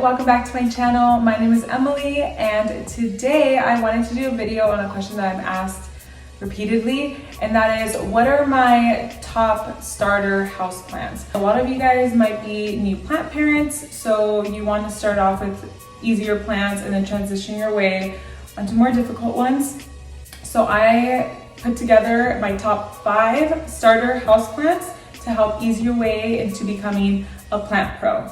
welcome back to my channel. My name is Emily and today I wanted to do a video on a question that I'm asked repeatedly, and that is, what are my top starter houseplants? A lot of you guys might be new plant parents, so you want to start off with easier plants and then transition your way onto more difficult ones. So I put together my top 5 starter houseplants to help ease your way into becoming a plant pro.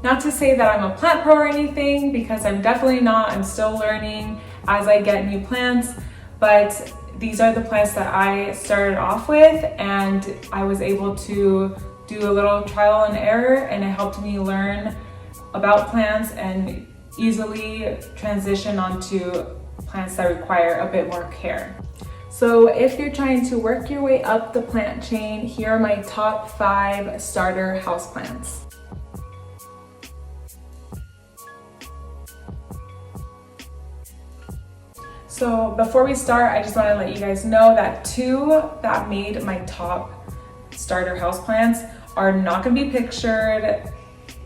Not to say that I'm a plant pro or anything, because I'm definitely not. I'm still learning as I get new plants, but these are the plants that I started off with, and I was able to do a little trial and error, and it helped me learn about plants and easily transition onto plants that require a bit more care. So if you're trying to work your way up the plant chain, here are my top 5 starter houseplants. So before we start, I just want to let you guys know that 2 that made my top starter houseplants are not going to be pictured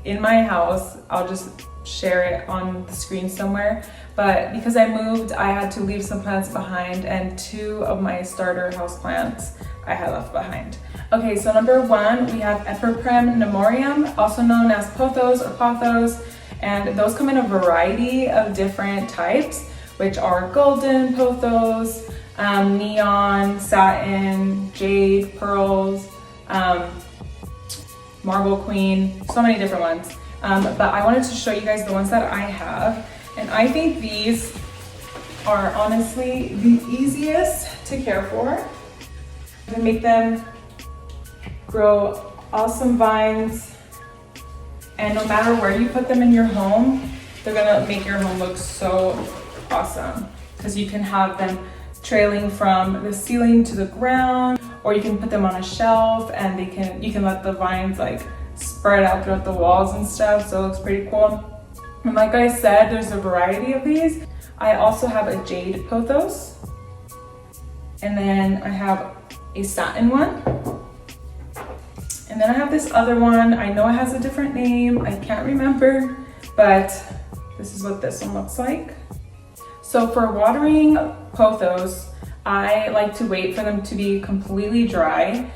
in my house. I'll just share it on the screen somewhere. But because I moved, I had to leave some plants behind, and 2 of my starter houseplants I had left behind. Okay, so number 1, we have Epiprem Nemorium, also known as Pothos or Pothos, and those come in a variety of different types, which are golden pothos, neon, satin, jade, pearls, marble queen, so many different ones. But I wanted to show you guys the ones that I have, and I think these are honestly the easiest to care for. You can make them grow awesome vines, and no matter where you put them in your home, they're gonna make your home look so awesome, because you can have them trailing from the ceiling to the ground, or you can put them on a shelf and you can let the vines like spread out throughout the walls and stuff, so it looks pretty cool. And like I said, there's a variety of these. I also have a jade pothos, and then I have a satin one, and then I have this other one. I know it has a different name, I can't remember, but this is what this one looks like. So for watering pothos, I like to wait for them to be completely dry.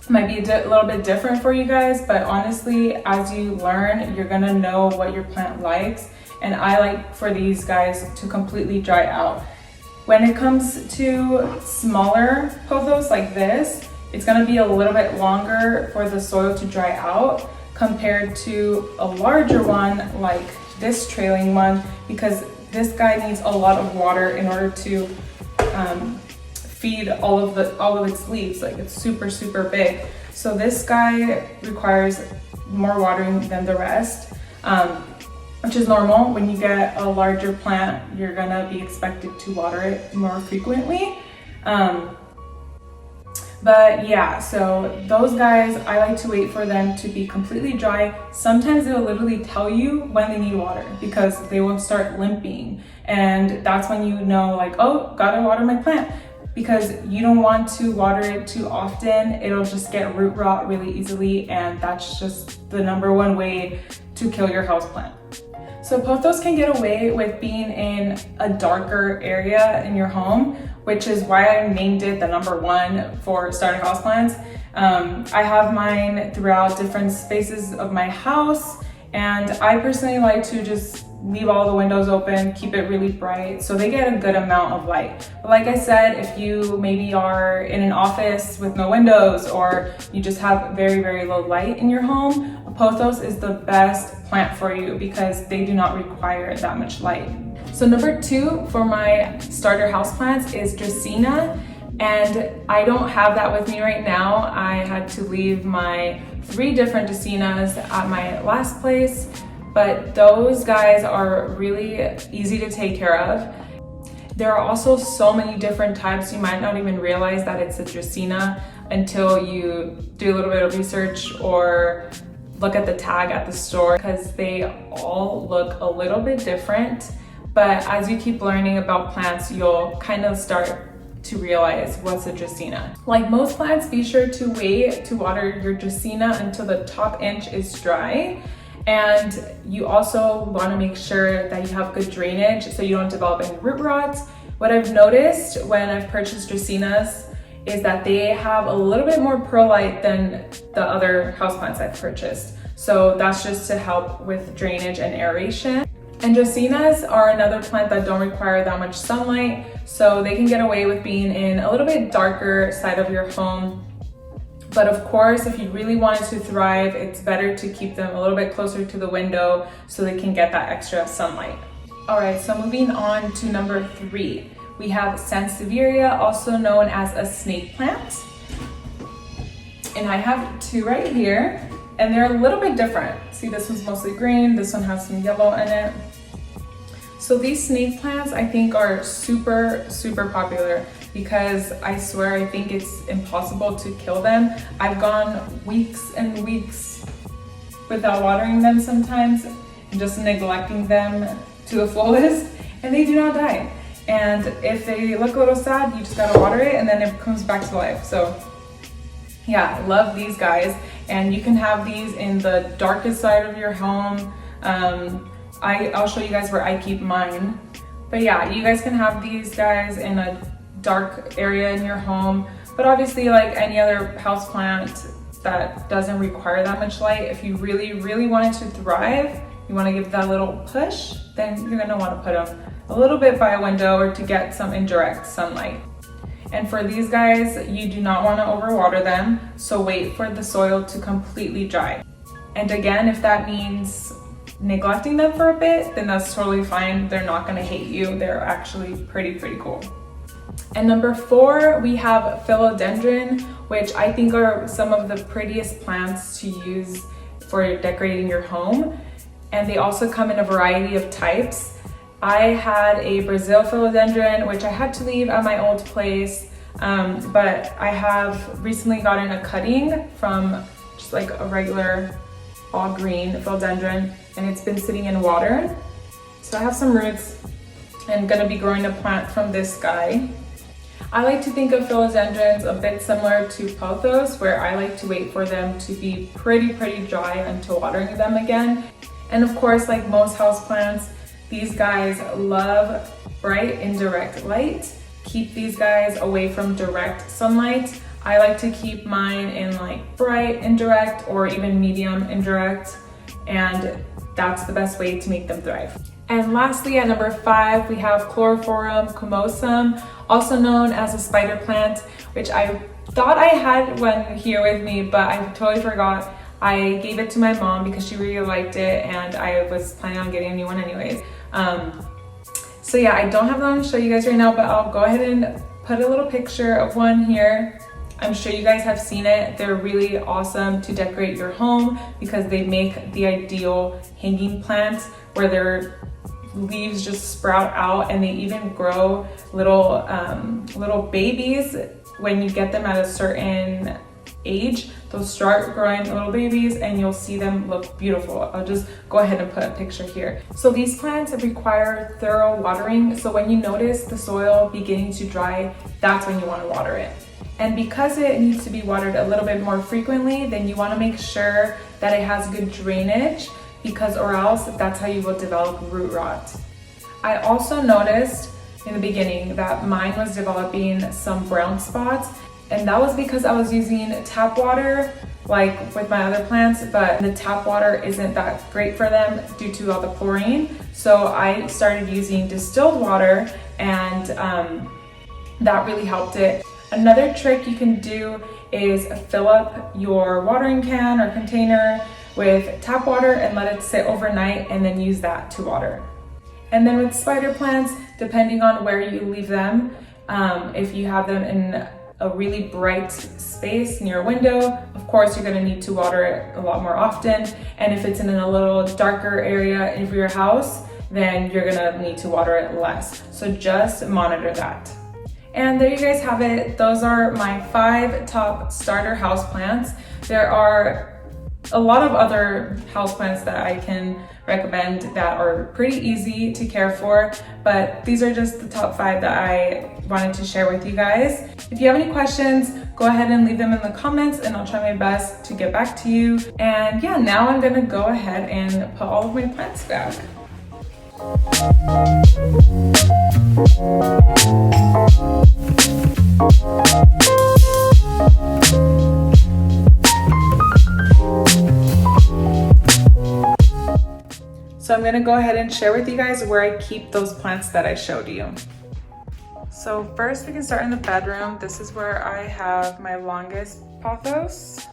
Might be a little bit different for you guys, but honestly, as you learn, you're gonna know what your plant likes, and I like for these guys to completely dry out. When it comes to smaller pothos like this, it's gonna be a little bit longer for the soil to dry out compared to a larger one like this trailing one, because this guy needs a lot of water in order to feed all of its leaves. Like, it's super big, so this guy requires more watering than the rest, which is normal. When you get a larger plant, you're gonna be expected to water it more frequently. But yeah, so those guys, I like to wait for them to be completely dry. Sometimes they'll literally tell you when they need water, because they will start limping, and that's when you know, like, oh, gotta water my plant, because you don't want to water it too often. It'll just get root rot really easily, and that's just the #1 way to kill your houseplant. So pothos can get away with being in a darker area in your home, which is why I named it the #1 for starter houseplants. I have mine throughout different spaces of my house, and I personally like to just leave all the windows open, keep it really bright, so they get a good amount of light. But like I said, if you maybe are in an office with no windows, or you just have very low light in your home, a pothos is the best plant for you, because they do not require that much light. So number 2 for my starter houseplants is Dracaena, and I don't have that with me right now. I had to leave my 3 different Dracaenas at my last place, but those guys are really easy to take care of. There are also so many different types, you might not even realize that it's a Dracaena until you do a little bit of research or look at the tag at the store, because they all look a little bit different. But as you keep learning about plants, you'll kind of start to realize what's a Dracaena. Like most plants, be sure to wait to water your Dracaena until the top inch is dry. And you also want to make sure that you have good drainage so you don't develop any root rot. What I've noticed when I've purchased Dracaenas is that they have a little bit more perlite than the other houseplants I've purchased. So that's just to help with drainage and aeration. And Dracaenas are another plant that don't require that much sunlight, so they can get away with being in a little bit darker side of your home. But of course, if you really wanted to thrive, it's better to keep them a little bit closer to the window so they can get that extra sunlight. All right, so moving on to number 3. We have Sansevieria, also known as a snake plant. And I have 2 right here, and they're a little bit different. See, this one's mostly green, this one has some yellow in it. So these snake plants I think are super, super popular because I swear I think it's impossible to kill them. I've gone weeks and weeks without watering them sometimes and just neglecting them to the fullest, and they do not die. And if they look a little sad, you just gotta water it and then it comes back to life. So yeah, love these guys. And you can have these in the darkest side of your home. I'll show you guys where I keep mine. But yeah, you guys can have these guys in a dark area in your home. But obviously, like any other house plant that doesn't require that much light, if you really, really want it to thrive, you want to give that little push, then you're going to want to put them a little bit by a window or to get some indirect sunlight. And for these guys, you do not want to overwater them, so wait for the soil to completely dry. And again, if that means neglecting them for a bit, then that's totally fine. They're not going to hate you. They're actually pretty cool. And number 4, we have Philodendron, which I think are some of the prettiest plants to use for decorating your home. And they also come in a variety of types. I had a Brazil Philodendron, which I had to leave at my old place, but I have recently gotten a cutting from just like a regular all green Philodendron, and it's been sitting in water. So I have some roots and gonna be growing a plant from this guy. I like to think of philodendrons a bit similar to pothos, where I like to wait for them to be pretty dry until watering them again. And of course, like most houseplants, these guys love bright indirect light. Keep these guys away from direct sunlight. I like to keep mine in like bright indirect or even medium indirect, and that's the best way to make them thrive. And lastly, at number 5, we have Chloroform comosum, also known as a spider plant, which I thought I had one here with me, but I totally forgot. I gave it to my mom because she really liked it, and I was planning on getting a new one anyways. So yeah, I don't have one to show you guys right now, but I'll go ahead and put a little picture of one here. I'm sure you guys have seen it. They're really awesome to decorate your home because they make the ideal hanging plant where their leaves just sprout out, and they even grow little babies. When you get them at a certain age, they'll start growing little babies and you'll see them look beautiful. I'll just go ahead and put a picture here. So these plants require thorough watering. So when you notice the soil beginning to dry, that's when you want to water it. And because it needs to be watered a little bit more frequently, then you want to make sure that it has good drainage, because or else that's how you will develop root rot. I also noticed in the beginning that mine was developing some brown spots, and that was because I was using tap water like with my other plants, but the tap water isn't that great for them due to all the chlorine. So I started using distilled water, and that really helped it. Another trick you can do is fill up your watering can or container with tap water and let it sit overnight, and then use that to water. And then with spider plants, depending on where you leave them, if you have them in a really bright space near a window, of course you're going to need to water it a lot more often. And if it's in a little darker area of your house, then you're going to need to water it less. So just monitor that. And there you guys have it. Those are my 5 top starter houseplants. There are a lot of other houseplants that I can recommend that are pretty easy to care for, but these are just the top 5 that I wanted to share with you guys. If you have any questions, go ahead and leave them in the comments and I'll try my best to get back to you. And yeah, now I'm gonna go ahead and put all of my plants back. So I'm gonna go ahead and share with you guys where I keep those plants that I showed you. So first we can start in the bedroom. This is where I have my longest pothos.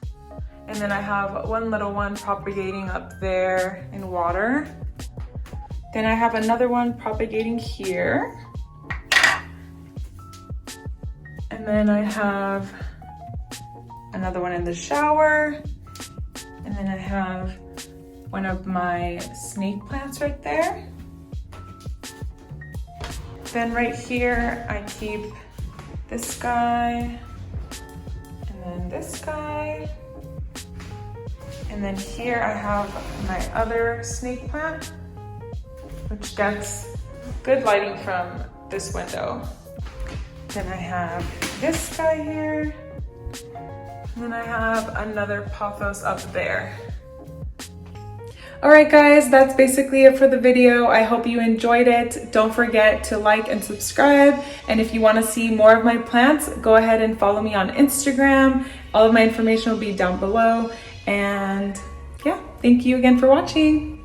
And then I have one little one propagating up there in water. Then I have another one propagating here. And then I have another one in the shower. And then I have one of my snake plants right there. Then right here, I keep this guy, and then this guy. And then here I have my other snake plant, which gets good lighting from this window. Then I have this guy here, and then I have another pothos up there. Alright guys, that's basically it for the video. I hope you enjoyed it. Don't forget to like and subscribe. And if you want to see more of my plants, go ahead and follow me on Instagram. All of my information will be down below. And yeah, thank you again for watching.